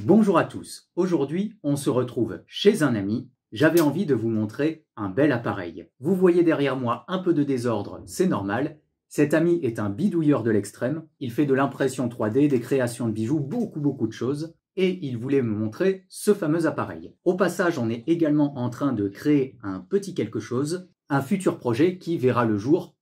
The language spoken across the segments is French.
Bonjour à tous, aujourd'hui on se retrouve chez un ami. J'avais envie de vous montrer un bel appareil. Vous voyez derrière moi un peu de désordre, c'est normal. Cet ami est un bidouilleur de l'extrême, il fait de l'impression 3D, des créations de bijoux, beaucoup de choses. Et il voulait me montrer ce fameux appareil. Au passage, on est également en train de créer un petit quelque chose, un futur projet qui verra le jour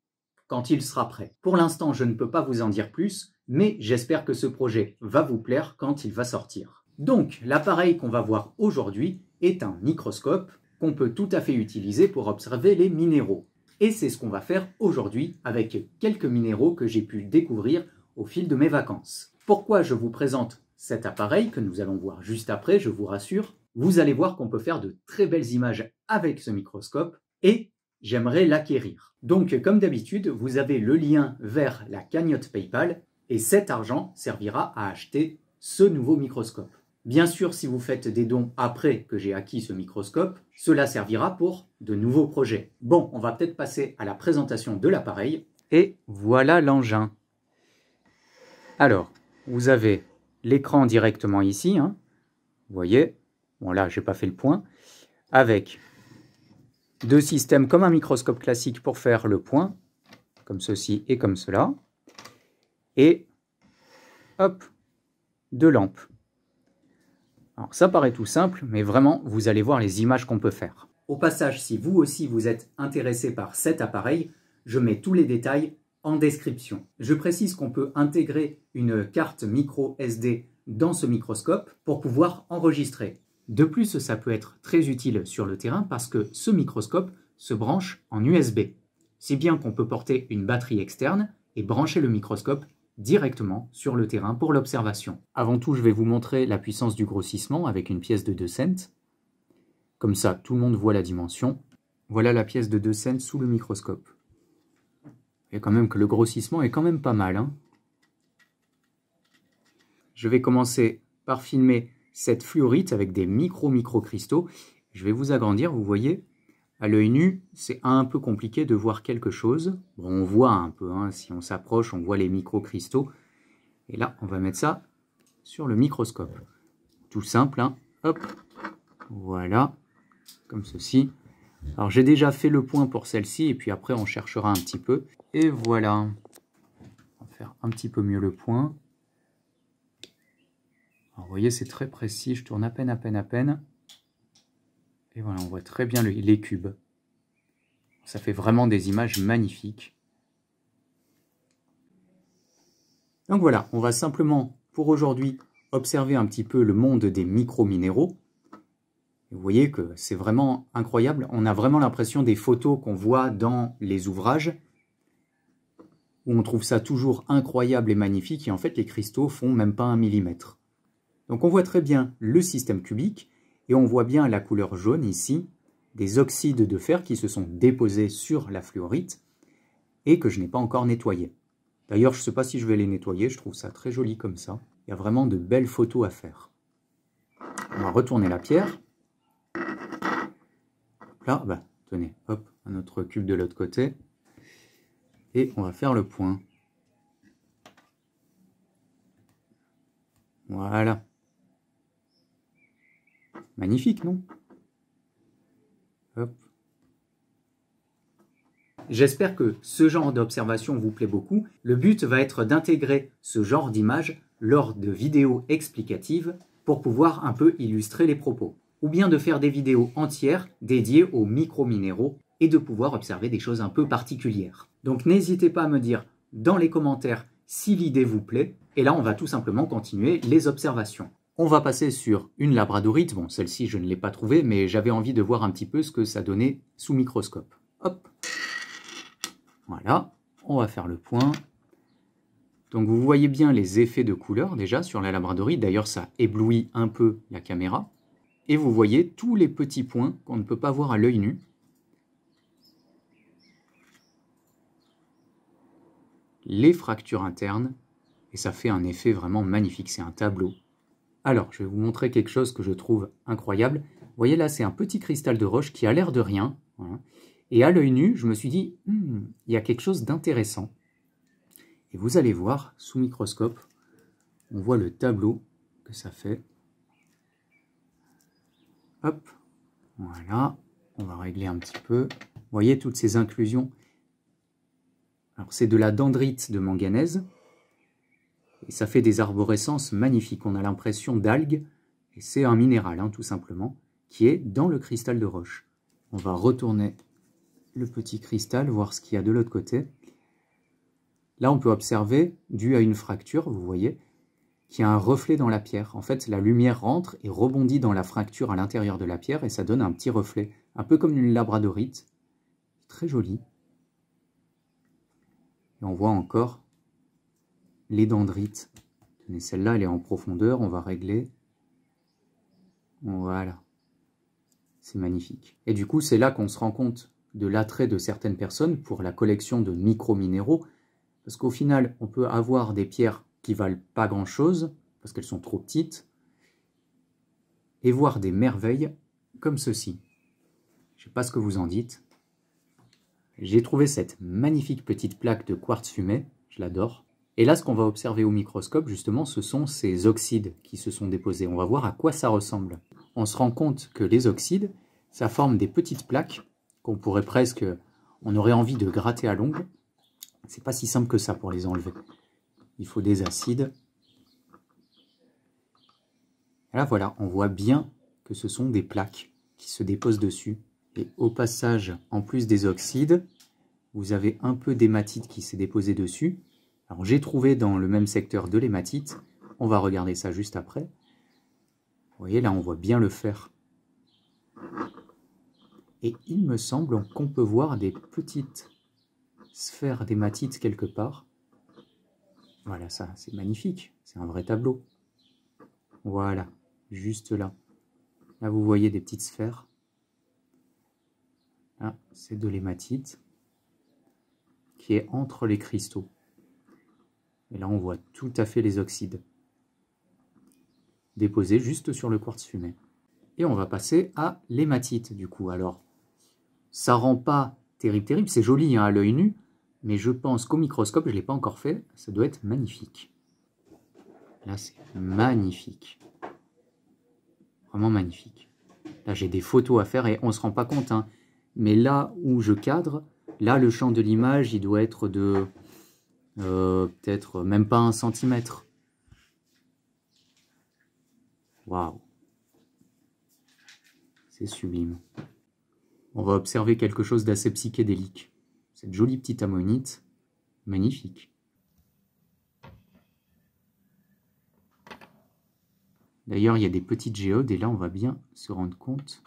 quand il sera prêt. Pour l'instant, je ne peux pas vous en dire plus, mais j'espère que ce projet va vous plaire quand il va sortir. Donc, l'appareil qu'on va voir aujourd'hui est un microscope qu'on peut tout à fait utiliser pour observer les minéraux. Et c'est ce qu'on va faire aujourd'hui avec quelques minéraux que j'ai pu découvrir au fil de mes vacances. Pourquoi je vous présente cet appareil que nous allons voir juste après, je vous rassure? Vous allez voir qu'on peut faire de très belles images avec ce microscope et j'aimerais l'acquérir. Donc, comme d'habitude, vous avez le lien vers la cagnotte PayPal et cet argent servira à acheter ce nouveau microscope. Bien sûr, si vous faites des dons après que j'ai acquis ce microscope, cela servira pour de nouveaux projets. Bon, on va peut-être passer à la présentation de l'appareil. Et voilà l'engin. Alors, vous avez l'écran directement ici, hein. Vous voyez, bon là, j'ai pas fait le point, avec deux systèmes comme un microscope classique pour faire le point, comme ceci et comme cela, et hop, deux lampes. Alors ça paraît tout simple, mais vraiment, vous allez voir les images qu'on peut faire. Au passage, si vous aussi vous êtes intéressé par cet appareil, je mets tous les détails en description. Je précise qu'on peut intégrer une carte micro SD dans ce microscope pour pouvoir enregistrer. De plus, ça peut être très utile sur le terrain parce que ce microscope se branche en USB. Si bien qu'on peut porter une batterie externe et brancher le microscope directement sur le terrain pour l'observation. Avant tout, je vais vous montrer la puissance du grossissement avec une pièce de 2 cents. Comme ça, tout le monde voit la dimension. Voilà la pièce de 2 cents sous le microscope. Et quand même que le grossissement est quand même pas mal, hein. Je vais commencer par filmer cette fluorite avec des micro-cristaux. Je vais vous agrandir, vous voyez. À l'œil nu, c'est un peu compliqué de voir quelque chose. Bon, on voit un peu, hein, si on s'approche, on voit les microcristaux. Et là, on va mettre ça sur le microscope. Tout simple, hein. Hop, voilà, comme ceci. Alors, j'ai déjà fait le point pour celle-ci, et puis après, on cherchera un petit peu. Et voilà. On va faire un petit peu mieux le point. Alors, vous voyez, c'est très précis. Je tourne à peine. Et voilà, on voit très bien les cubes. Ça fait vraiment des images magnifiques. Donc voilà, on va simplement, pour aujourd'hui, observer un petit peu le monde des micro-minéraux. Vous voyez que c'est vraiment incroyable. On a vraiment l'impression des photos qu'on voit dans les ouvrages, où on trouve ça toujours incroyable et magnifique, et en fait les cristaux font même pas 1 millimètre. Donc on voit très bien le système cubique, et on voit bien la couleur jaune ici, des oxydes de fer qui se sont déposés sur la fluorite, et que je n'ai pas encore nettoyé. D'ailleurs, je ne sais pas si je vais les nettoyer, je trouve ça très joli comme ça. Il y a vraiment de belles photos à faire. On va retourner la pierre. Là, bah, tenez, hop, un autre cube de l'autre côté. Et on va faire le point. Voilà. Magnifique, non? Hop. J'espère que ce genre d'observation vous plaît beaucoup. Le but va être d'intégrer ce genre d'image lors de vidéos explicatives pour pouvoir un peu illustrer les propos. Ou bien de faire des vidéos entières dédiées aux micro-minéraux et de pouvoir observer des choses un peu particulières. Donc n'hésitez pas à me dire dans les commentaires si l'idée vous plaît. Et là, on va tout simplement continuer les observations. On va passer sur une labradorite. Bon, celle-ci, je ne l'ai pas trouvée, mais j'avais envie de voir un petit peu ce que ça donnait sous microscope. Hop. Voilà, on va faire le point. Donc vous voyez bien les effets de couleur déjà sur la labradorite. D'ailleurs, ça éblouit un peu la caméra. Et vous voyez tous les petits points qu'on ne peut pas voir à l'œil nu. Les fractures internes. Et ça fait un effet vraiment magnifique. C'est un tableau. Alors, je vais vous montrer quelque chose que je trouve incroyable. Vous voyez là, c'est un petit cristal de roche qui a l'air de rien. Voilà. Et à l'œil nu, je me suis dit, il y a quelque chose d'intéressant. Et vous allez voir, sous microscope, on voit le tableau que ça fait. Hop, voilà, on va régler un petit peu. Vous voyez toutes ces inclusions. Alors c'est de la dendrite de manganèse. Et ça fait des arborescences magnifiques. On a l'impression d'algues. Et c'est un minéral, hein, tout simplement, qui est dans le cristal de roche. On va retourner le petit cristal, voir ce qu'il y a de l'autre côté. Là, on peut observer, dû à une fracture, vous voyez, qu'il y a un reflet dans la pierre. En fait, la lumière rentre et rebondit dans la fracture à l'intérieur de la pierre et ça donne un petit reflet, un peu comme une labradorite. Très joli. Et on voit encore les dendrites. Tenez, celle-là, elle est en profondeur, on va régler. Voilà. C'est magnifique. Et du coup, c'est là qu'on se rend compte de l'attrait de certaines personnes pour la collection de micro-minéraux. Parce qu'au final, on peut avoir des pierres qui valent pas grand-chose, parce qu'elles sont trop petites, et voir des merveilles comme ceci. Je ne sais pas ce que vous en dites. J'ai trouvé cette magnifique petite plaque de quartz fumé, je l'adore. Et là, ce qu'on va observer au microscope, justement, ce sont ces oxydes qui se sont déposés. On va voir à quoi ça ressemble. On se rend compte que les oxydes, ça forme des petites plaques qu'on pourrait presque... On aurait envie de gratter à l'ongle. C'est pas si simple que ça pour les enlever. Il faut des acides. Et là, voilà, on voit bien que ce sont des plaques qui se déposent dessus. Et au passage, en plus des oxydes, vous avez un peu d'hématite qui s'est déposé dessus. Alors j'ai trouvé dans le même secteur de l'hématite. On va regarder ça juste après. Vous voyez, là, on voit bien le fer. Et il me semble qu'on peut voir des petites sphères d'hématite quelque part. Voilà, ça, c'est magnifique. C'est un vrai tableau. Voilà, juste là. Là, vous voyez des petites sphères. Là, c'est de l'hématite qui est entre les cristaux. Et là, on voit tout à fait les oxydes déposés juste sur le quartz fumé. Et on va passer à l'hématite, du coup. Alors, ça rend pas terrible, c'est joli hein, à l'œil nu, mais je pense qu'au microscope, je ne l'ai pas encore fait, ça doit être magnifique. Là, c'est magnifique. Vraiment magnifique. Là, j'ai des photos à faire et on ne se rend pas compte, hein, mais là où je cadre, là, le champ de l'image, il doit être de peut-être même pas 1 centimètre. Waouh! C'est sublime. On va observer quelque chose d'assez psychédélique. Cette jolie petite ammonite, magnifique. D'ailleurs, il y a des petites géodes et là, on va bien se rendre compte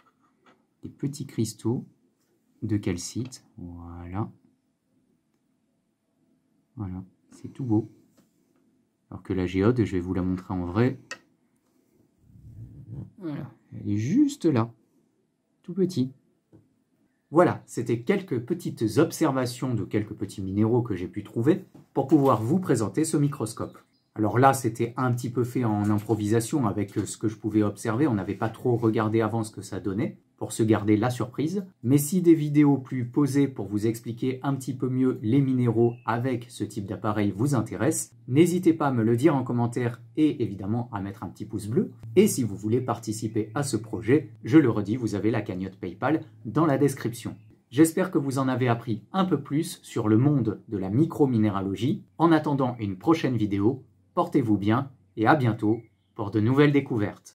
des petits cristaux de calcite. Voilà. Voilà, c'est tout beau. Alors que la géode, je vais vous la montrer en vrai. Voilà, elle est juste là, tout petit. Voilà, c'était quelques petites observations de quelques petits minéraux que j'ai pu trouver pour pouvoir vous présenter ce microscope. Alors là, c'était un petit peu fait en improvisation avec ce que je pouvais observer. On n'avait pas trop regardé avant ce que ça donnait pour se garder la surprise. Mais si des vidéos plus posées pour vous expliquer un petit peu mieux les minéraux avec ce type d'appareil vous intéressent, n'hésitez pas à me le dire en commentaire et évidemment à mettre un petit pouce bleu. Et si vous voulez participer à ce projet, je le redis, vous avez la cagnotte PayPal dans la description. J'espère que vous en avez appris un peu plus sur le monde de la microminéralogie. En attendant une prochaine vidéo, portez-vous bien et à bientôt pour de nouvelles découvertes.